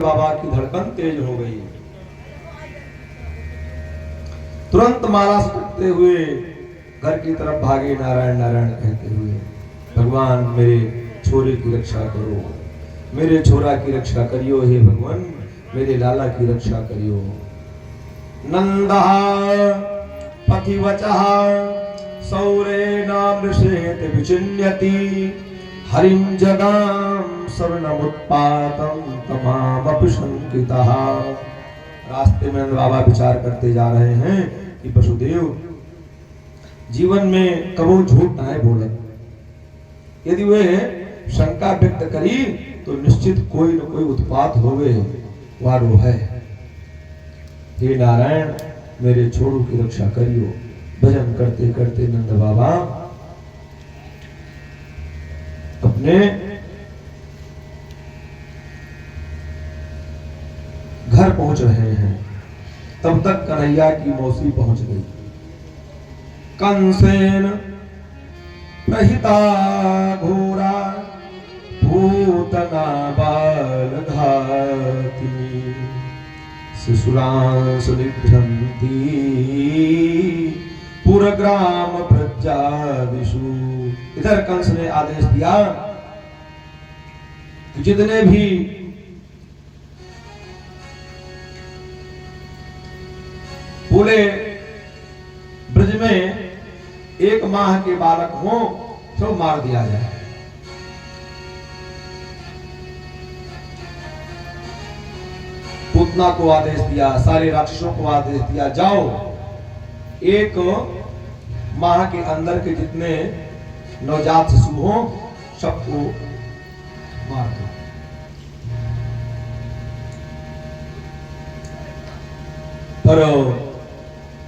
बाबा की धड़कन तेज हो गई। तुरंत माला सटकते हुए घर की तरफ भागे, नारायण नारायण कहते हुए। भगवान मेरे छोरे की रक्षा करो, मेरे छोरा की रक्षा करियो, हे भगवान मेरे लाला की रक्षा करियो। नंदा पथिवचः सौरेण मृषेत विचिन्यति, हरिं जगाम सर्वमुत्पातं तमामपि शंकितः। रास्ते में बाबा विचार करते जा रहे हैं कि वसुदेव जीवन में कबो झूठ ना बोले। यदि वे शंका व्यक्त करी तो निश्चित कोई न कोई उत्पात होवे, वारो है। हे नारायण मेरे छोरू की रक्षा करियो। भजन करते करते नंद बाबा अपने घर पहुंच रहे हैं। तब तक कन्हैया की मौसी पहुंच गई। कंसेन प्रहिता घोरा भूतना बालघातिनी, शिशुरांस निघ्रन्ति पुरग्राम प्रज्जादिषु। इधर कंस ने आदेश दिया कि जितने भी पूरे ब्रज में 1 माह के बालक हो तो मार दिया जाए। पूतना को आदेश दिया, सारे राक्षसों को आदेश दिया, जाओ 1 माह के अंदर के जितने नवजात शिशु हो सबको मार दो। पर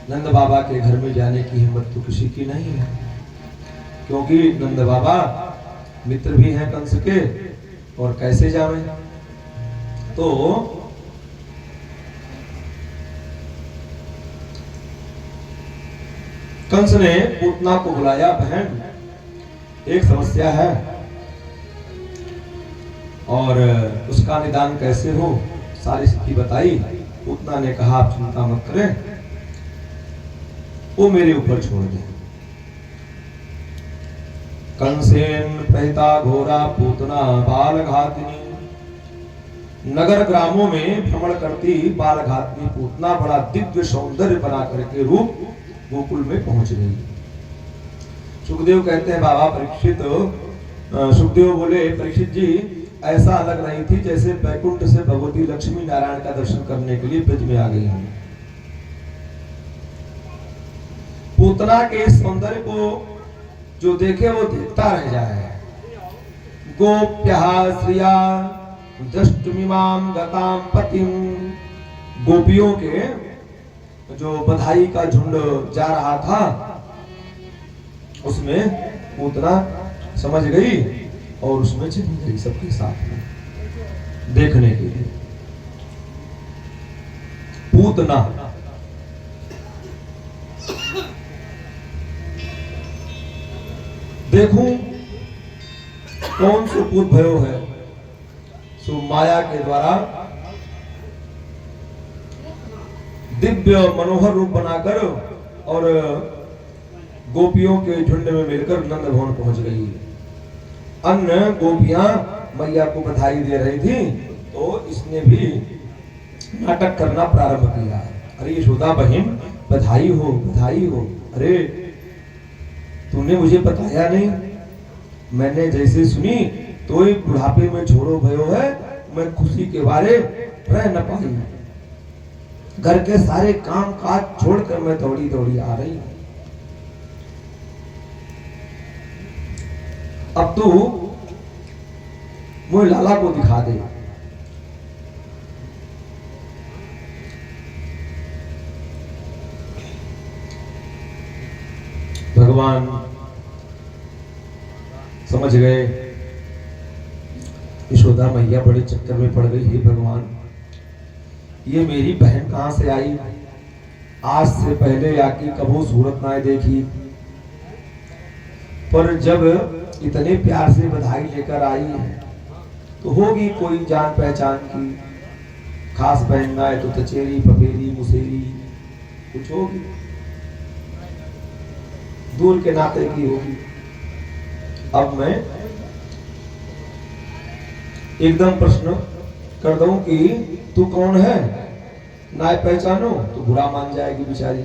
नंद बाबा के घर में जाने की हिम्मत तो किसी की नहीं है, क्योंकि नंद बाबा मित्र भी हैं कंस के, और कैसे जावे। तो कंस ने पूतना को बुलाया, बहन एक समस्या है और उसका निदान कैसे हो, सारी स्थिति बताई। पूतना ने कहा आप चिंता मत करें, वो मेरे ऊपर छोड़ दें। कंसेन प्रहिता घोरा पूतना बालघातिनी। नगर ग्रामों में भ्रमण करती बालघातिनी पूतना बड़ा दिव्य सौंदर्य बना करके रूप गोकुल में पहुंच गई। सुखदेव कहते हैं बाबा परीक्षित, सुखदेव बोले परीक्षित जी ऐसा लग रही थी जैसे बैकुंठ से भगवती लक्ष्मी नारायण का दर्शन करने के लिए ब्रज में आ गई हूं। पूतना के सौंदर्य को जो देखे वो देखता रह जाए। गोप्यः श्रिया दृष्टुमिमां गतां पतिं। गोपियों के जो बधाई का झुंड जा रहा था उसमें पूतना समझ गई और उसमें चली गई सबके साथ में देखने के लिए। पूतना देखूं कौन से पूत भयो है, सो माया के द्वारा दिव्य मनोहर रूप बनाकर और गोपियों के झुंड में मिलकर नंद भवन पहुंच गई। अन्य गोपियां मैया को बधाई दे रही थी तो इसने भी नाटक करना प्रारंभ किया। अरे यशोदा बहन बधाई हो बधाई हो, अरे तूने मुझे बताया नहीं, मैंने जैसे सुनी तो ही बुढ़ापे में छोड़ो भयो है, मैं खुशी के बारे रह न पाई। घर के सारे काम काज छोड़कर मैं दौड़ी दौड़ी आ रही हूं। अब तू मुझे लाला को दिखा दे। भगवान समझ गए यशोदा मैया बड़े चक्कर में पड़ गई। हे भगवान ये मेरी बहन कहां से आई, आज से पहले आकी कबो सूरत ना देखी, पर जब इतने प्यार से बधाई लेकर आई है तो होगी कोई जान पहचान की। खास बहन ना है तो तचेरी पपेरी मुसेरी कुछ होगी, दूर के नाते की होगी। अब मैं एकदम प्रश्न कर दूं कि तू कौन है, ना पहचानो तो बुरा मान जाएगी बेचारी।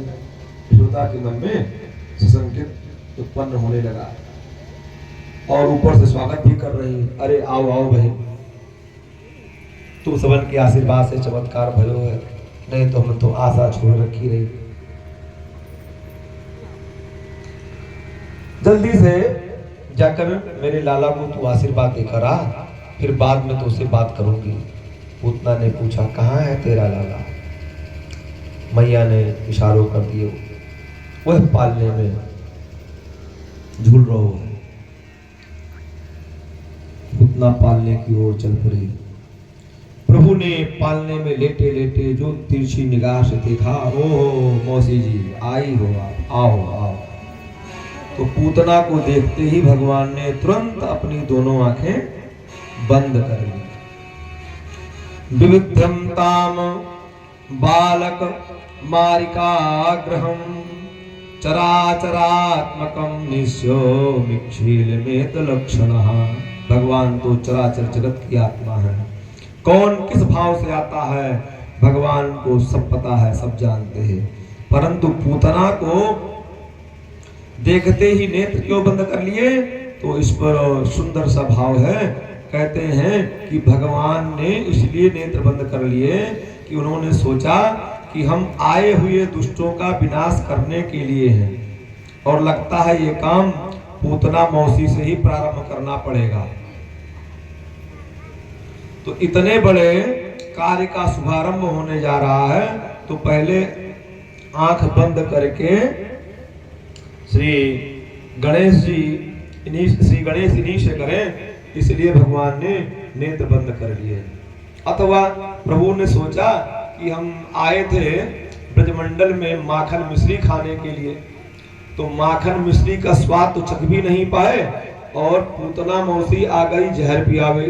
यशोदा के मन में ससंकित उत्पन्न होने लगा और ऊपर से स्वागत भी कर रही, अरे आओ आओ बहन, तू सबन के आशीर्वाद से चमत्कार भयो है, नहीं तो हम तो आशा छोड़ रखी रही। जल्दी से जाकर मेरे लाला को तू आशीर्वाद देकर आ, फिर बाद में तो उससे बात करूंगी। पूतना ने पूछा, कहाँ है तेरा लाला? मैया ने इशारों कर दिए, वह पालने में झूल रहा है। पूतना पालने की ओर चल पड़ी। प्रभु ने पालने में लेटे लेटे जो तिरछी निगाह से देखा, ओहो मौसी जी आई हो आप, आओ आओ। तो पूतना को देखते ही भगवान ने तुरंत अपनी दोनों आंखें बंद कर ली। विविध्यम ताम बालक मारिकाग्रहम चराचरात्मकम निस्यो मिक्षीलमेत लक्षणः। भगवान तो चराचर जगत की आत्मा है, कौन किस भाव से आता है भगवान को सब पता है, सब जानते हैं। परंतु पूतना को देखते ही नेत्र क्यों बंद कर लिए? तो इस पर सुंदर सा भाव है। कहते हैं कि भगवान ने इसलिए नेत्र बंद कर लिए कि उन्होंने सोचा कि हम आए हुए दुष्टों का विनाश करने के लिए हैं, और लगता है ये काम पूतना मौसी से ही प्रारंभ करना पड़ेगा। तो इतने बड़े कार्य का शुभारंभ होने जा रहा है, तो पहले आंख बंद करके श्री गणेश इन्हीं से करें, इसलिए भगवान ने नेत्र बंद कर लिए। अथवा प्रभु ने सोचा कि हम आए थे ब्रजमंडल में माखन मिश्री खाने के लिए, तो माखन मिश्री का स्वाद तो चख भी नहीं पाए, और पूतना मौसी आ गई जहर पियावे।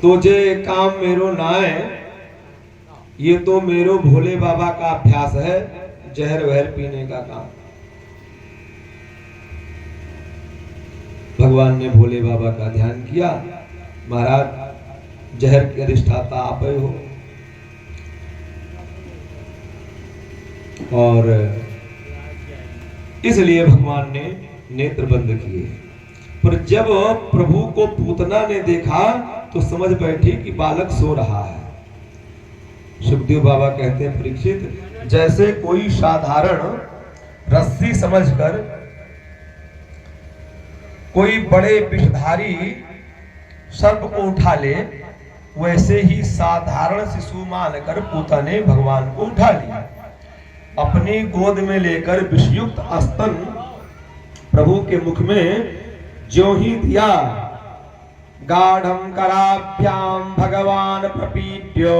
तो जे काम मेरो नाय, ये तो मेरो भोले बाबा का अभ्यास है, जहर वहर पीने का काम। भगवान ने भोले बाबा का ध्यान किया, महाराज जहर के अधिष्ठाता आप ही हो, और इसलिए भगवान ने नेत्र बंद किए। पर जब प्रभु को पूतना ने देखा तो समझ बैठी कि बालक सो रहा है। सुखदेव बाबा कहते हैं, परीक्षित जैसे कोई साधारण रस्सी समझकर कोई बड़े विषधारी सर्प को उठा ले, वैसे ही साधारण शिशु मानकर पूतना ने भगवान को उठा लिया। अपनी गोद में लेकर विषयुक्त स्तन प्रभु के मुख में ज्यों ही दिया, गाढ़ं कराभ्याम भगवान प्रपीड्यो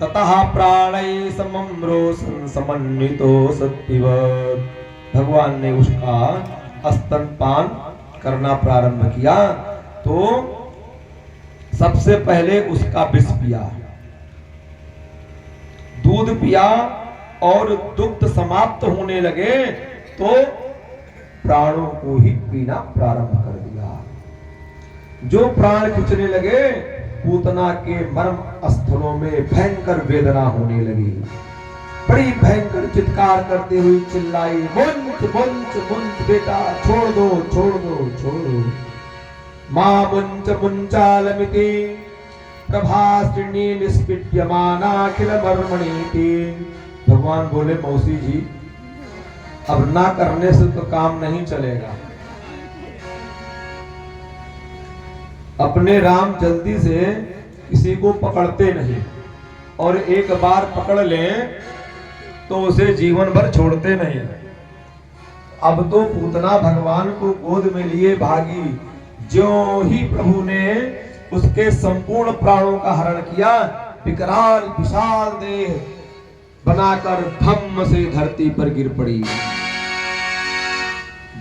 ततः प्राणै समम्रोसन समन्वितो सत्पिबत्। भगवान ने उसका स्तनपान करना प्रारंभ किया, तो सबसे पहले उसका विष पिया, दूध पिया, और दुग्ध समाप्त होने लगे तो प्राणों को ही पीना प्रारंभ कर दिया। जो प्राण खिंचने लगे, पूतना के मर्म स्थलों में भयंकर वेदना होने लगी। बड़ी भयंकर चित्कार करते हुए चिल्लाई, मुंच मुंच मुंच बेटा, छोड़ दो छोड़ दो छोड़ दो। मां मुंच मुंचालमिति प्रभास्त्रिणी निष्पीड्यमानाखिल मर्मणीति। भगवान बोले, मौसी जी अब ना करने से तो काम नहीं चलेगा। अपने राम जल्दी से किसी को पकड़ते नहीं, और एक बार पकड़ लें तो उसे जीवन भर छोड़ते नहीं। अब तो पूतना भगवान को गोद में लिए भागी। ज्यों ही प्रभु ने उसके संपूर्ण प्राणों का हरण किया, विकराल विशाल देह बनाकर धम्म से धरती पर गिर पड़ी।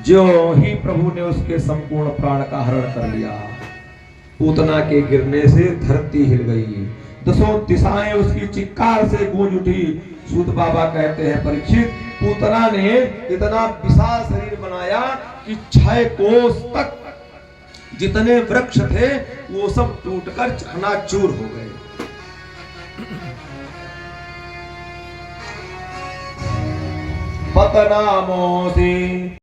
ज्यों ही प्रभु ने उसके संपूर्ण प्राण का हरण कर लिया, पूतना के गिरने से धरती हिल गई, दसों दिशाएं उसकी चिक्कार से गूंज उठी। सूत बाबा कहते हैं, परीक्षित, पूतना ने इतना विशाल शरीर बनाया कि 6 कोस तक जितने वृक्ष थे वो सब टूटकर चकनाचूर हो गए। पतनामों से